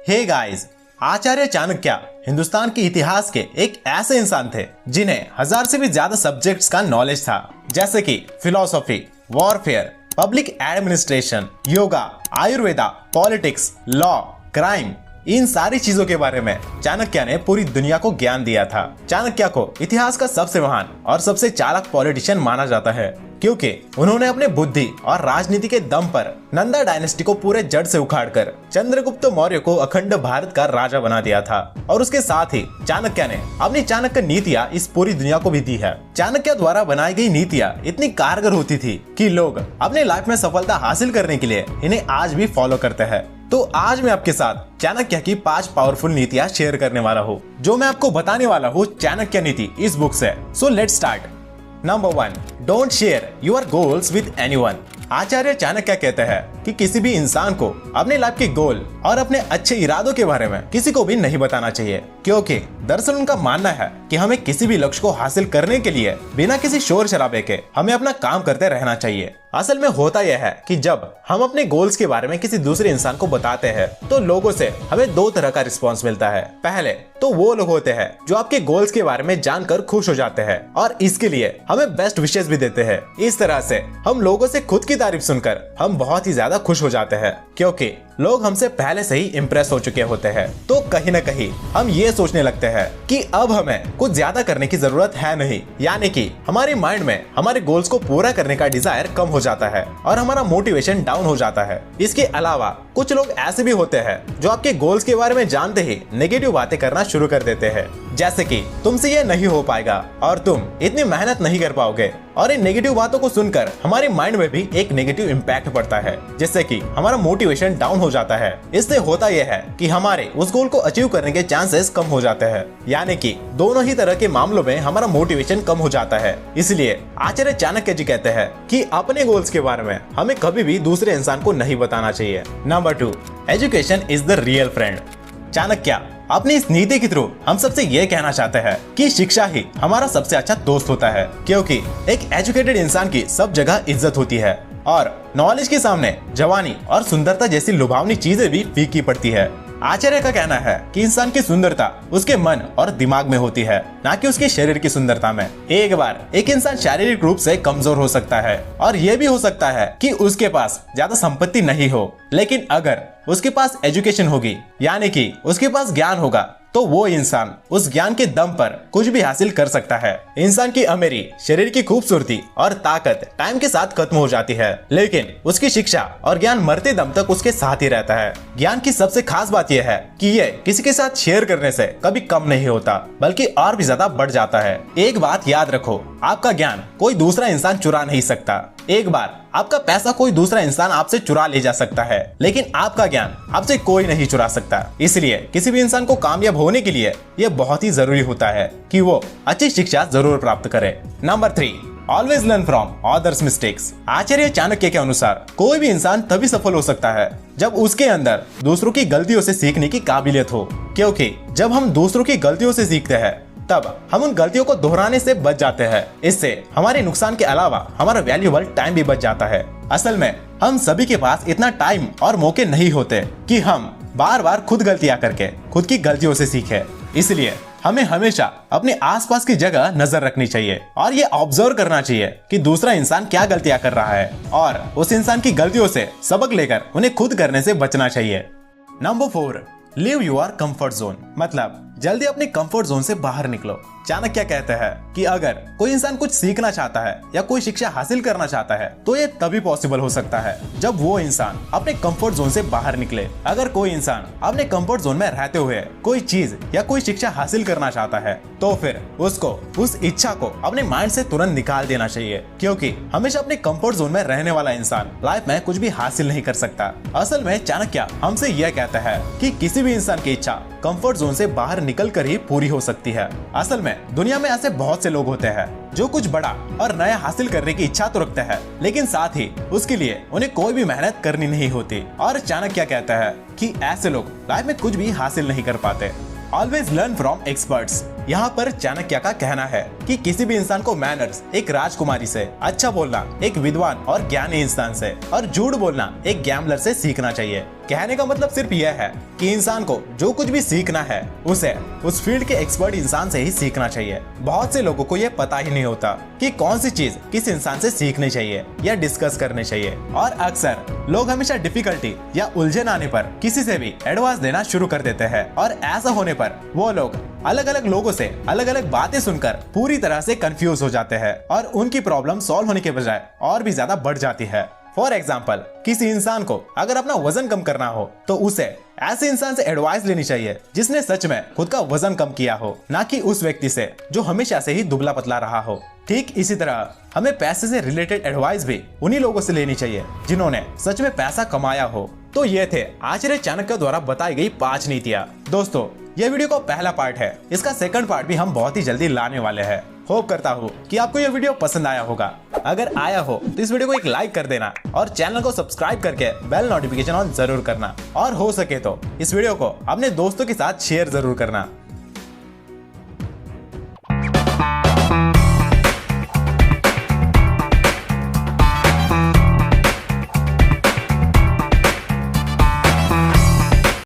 Hey guys, आचार्य चाणक्य हिंदुस्तान के इतिहास के एक ऐसे इंसान थे जिन्हें 1000 से भी ज्यादा सब्जेक्ट्स का नॉलेज था, जैसे कि philosophy, warfare, public administration, yoga, Ayurveda, politics, law, crime. इन सारी चीजों के बारे में चाणक्य ने पूरी दुनिया को ज्ञान दिया था। चाणक्य को इतिहास का सबसे महान और सबसे चालाक पॉलिटिशियन माना जाता है, क्योंकि उन्होंने अपने बुद्धि और राजनीति के दम पर नंदा डायनेस्टी को पूरे जड़ से उखाड़कर चंद्रगुप्त मौर्य को अखंड भारत का राजा बना दिया था। और उसके साथ ही चाणक्य ने अपनी चाणक्य नीतियां इस पूरी दुनिया को भी दी है। चाणक्य द्वारा बनाई गई नीतियां इतनी कारगर होती थी कि लोग अपने लाइफ में सफलता हासिल करने के लिए इन्हें आज भी फॉलो करते हैं। तो आज मैं आपके साथ चाणक्य की 5 पावरफुल नीतियां शेयर करने वाला हूँ, जो मैं आपको बताने वाला हूँ चाणक्य नीति इस बुक से। So let's start. Number 1, don't share your goals with anyone. Acharya Chanakya कहते हैं कि किसी भी इंसान को अपने लाइफ के गोल और अपने अच्छे इरादों के बारे में किसी को भी नहीं बताना चाहिए, क्योंकि दरअसल उनका मानना है कि हमें किसी भी लक्ष्य को हासिल करने के लिए बिना किसी शोर शराबे के हमें अपना काम करते रहना चाहिए। असल में होता यह है कि जब हम अपने गोल्स के बारे में किसी दूसरे इंसान को बताते हैं तो लोगों से हमें 2 तरह का रिस्पॉन्स मिलता है। पहले तो वो लोग होते हैं जो आपके गोल्स के बारे में जानकर खुश हो जाते हैं और इसके लिए हमें बेस्ट विशेस भी देते हैं। इस तरह से हम लोगों से खुद की तारीफ सुनकर हम बहुत ही ज्यादा खुश हो जाते हैं, क्योंकि लोग हमसे पहले से ही इम्प्रेस हो चुके होते हैं। तो कहीं न कहीं हम ये सोचने लगते हैं कि अब हमें कुछ ज्यादा करने की जरूरत है नहीं, यानी कि हमारे माइंड में हमारे गोल्स को पूरा करने का डिजायर कम हो जाता है और हमारा मोटिवेशन डाउन हो जाता है। इसके अलावा कुछ लोग ऐसे भी होते हैं जो आपके गोल्स के बारे में जानते ही नेगेटिव बातें करना शुरू कर देते हैं, जैसे कि तुमसे ये नहीं हो पाएगा और तुम इतनी मेहनत नहीं कर पाओगे। और इन नेगेटिव बातों को सुनकर हमारे माइंड में भी एक नेगेटिव इम्पैक्ट पड़ता है, जिससे कि हमारा मोटिवेशन डाउन हो जाता है। इससे होता यह है कि हमारे उस गोल को अचीव करने के चांसेस कम हो जाते हैं, यानी कि दोनों ही तरह के मामलों में हमारा मोटिवेशन कम हो जाता है। इसलिए आचार्य चाणक्य जी कहते हैं कि अपने गोल्स के बारे में हमें कभी भी दूसरे इंसान को नहीं बताना चाहिए। Number 2, education is the real friend. Chanakya अपनी इस नीति के थ्रू हम सबसे ये कहना चाहते हैं कि शिक्षा ही हमारा सबसे अच्छा दोस्त होता है, क्योंकि एक एजुकेटेड इंसान की सब जगह इज्जत होती है और नॉलेज के सामने जवानी और सुंदरता जैसी लुभावनी चीजें भी फीकी पड़ती है। आचार्य का कहना है कि इंसान की सुंदरता उसके मन और दिमाग में होती है, ना कि उसके शरीर की सुंदरता में। एक बार एक इंसान शारीरिक रूप से कमजोर हो सकता है और यह भी हो सकता है कि उसके पास ज्यादा संपत्ति नहीं हो, लेकिन अगर उसके पास एजुकेशन होगी, यानी कि उसके पास ज्ञान होगा, तो वो इंसान उस ज्ञान के दम पर कुछ भी हासिल कर सकता है। इंसान की अमीरी, शरीर की खूबसूरती और ताकत टाइम के साथ खत्म हो जाती है, लेकिन उसकी शिक्षा और ज्ञान मरते दम तक उसके साथ ही रहता है। ज्ञान की सबसे खास बात यह है कि ये किसी के साथ शेयर करने से कभी कम नहीं होता, बल्कि और भी ज्यादा बढ़ जाता है। एक बात याद रखो, आपका ज्ञान कोई दूसरा इंसान चुरा नहीं सकता। एक बार आपका पैसा कोई दूसरा इंसान आपसे चुरा ले जा सकता है, लेकिन आपका ज्ञान आपसे कोई नहीं चुरा सकता। इसलिए किसी भी इंसान को कामयाब होने के लिए यह बहुत ही जरूरी होता है कि वो अच्छी शिक्षा जरूर प्राप्त करे। Number 3, always learn from others mistakes. Acharya Chanakya के अनुसार कोई भी इंसान तभी सफल हो सकता है जब उसके अंदर दूसरों की गलतियों से सीखने की काबिलियत हो, क्योंकि जब हम दूसरों की गलतियों से सीखते हैं तब हम उन गलतियों को दोहराने से बच जाते हैं। इससे हमारे नुकसान के अलावा हमारा वैल्यूएबल टाइम भी बच जाता है। असल में हम सभी के पास इतना टाइम और मौके नहीं होते कि हम बार बार खुद गलतियां करके खुद की गलतियों से सीखें। इसलिए हमें हमेशा अपने आसपास की जगह नजर रखनी चाहिए और ये ऑब्जर्व करना चाहिए कि दूसरा इंसान क्या गलतियां कर रहा है और उस इंसान की गलतियों से सबक लेकर उन्हें खुद करने से बचना चाहिए। Number 4, live your comfort zone. मतलब जल्दी अपने कंफर्ट जोन से बाहर निकलो। चाणक्य कहते हैं कि अगर कोई इंसान कुछ सीखना चाहता है या कोई शिक्षा हासिल करना चाहता है तो ये तभी पॉसिबल हो सकता है जब वो इंसान अपने कंफर्ट जोन से बाहर निकले। अगर कोई इंसान अपने कंफर्ट जोन में रहते हुए कोई चीज या कोई शिक्षा हासिल करना चाहता है तो फिर उसको उस इच्छा को अपने माइंड से तुरंत निकाल देना चाहिए, क्योंकि हमेशा अपने कंफर्ट जोन में रहने वाला इंसान लाइफ में कुछ भी हासिल नहीं कर सकता। असल में चाणक्य हमसे यह कहता है कि किसी भी इंसान की इच्छा कंफर्ट जोन से बाहर निकलकर ही पूरी हो सकती है। असल में दुनिया में ऐसे बहुत से लोग होते हैं जो कुछ बड़ा और नया हासिल करने की इच्छा तो रखते हैं, लेकिन साथ ही उसके लिए उन्हें कोई भी मेहनत करनी नहीं होती। और चाणक्य कहता है कि ऐसे लोग लाइफ में कुछ भी हासिल नहीं कर पाते। Always learn from experts. यहाँ पर चाणक्य का कहना है कि किसी भी इंसान को मैनर्स एक राजकुमारी से, अच्छा बोलना एक विद्वान और ज्ञानी इंसान से और झूठ बोलना एक गैम्बलर से सीखना चाहिए। कहने का मतलब सिर्फ यह है कि इंसान को जो कुछ भी सीखना है उसे उस फील्ड के एक्सपर्ट इंसान से ही सीखना चाहिए। बहुत से लोगों को यह पता ही नहीं होता कि कौन सी चीज किस इंसान से सीखनी चाहिए या डिस्कस करनी चाहिए, और अक्सर लोग हमेशा डिफिकल्टी या उलझन आने पर किसी से भी एडवाइस लेना शुरू कर देते हैं, और ऐसा होने पर वो लोग अलग अलग लोगों से अलग अलग बातें सुनकर पूरी तरह से कंफ्यूज हो जाते हैं और उनकी प्रॉब्लम सॉल्व होने के बजाय और भी ज्यादा बढ़ जाती है। फॉर एग्जाम्पल, किसी इंसान को अगर अपना वजन कम करना हो तो उसे ऐसे इंसान से एडवाइस लेनी चाहिए जिसने सच में खुद का वजन कम किया हो, ना कि उस व्यक्ति से जो हमेशा से ही दुबला पतला रहा हो। ठीक इसी तरह हमें पैसे से रिलेटेड एडवाइस भी उन्हीं लोगों से लेनी चाहिए जिन्होंने सच में पैसा कमाया हो। तो ये थे आचार्य चाणक्य द्वारा बताई गई 5 नीतियाँ। दोस्तों, ये वीडियो का पहला पार्ट है, इसका सेकंड पार्ट भी हम बहुत ही जल्दी लाने वाले हैं। होप करता हूँ कि आपको यह वीडियो पसंद आया होगा। अगर आया हो तो इस वीडियो को एक लाइक कर देना और चैनल को सब्सक्राइब करके बेल नोटिफिकेशन ऑन जरूर करना, और हो सके तो इस वीडियो को अपने दोस्तों के साथ शेयर जरूर करना।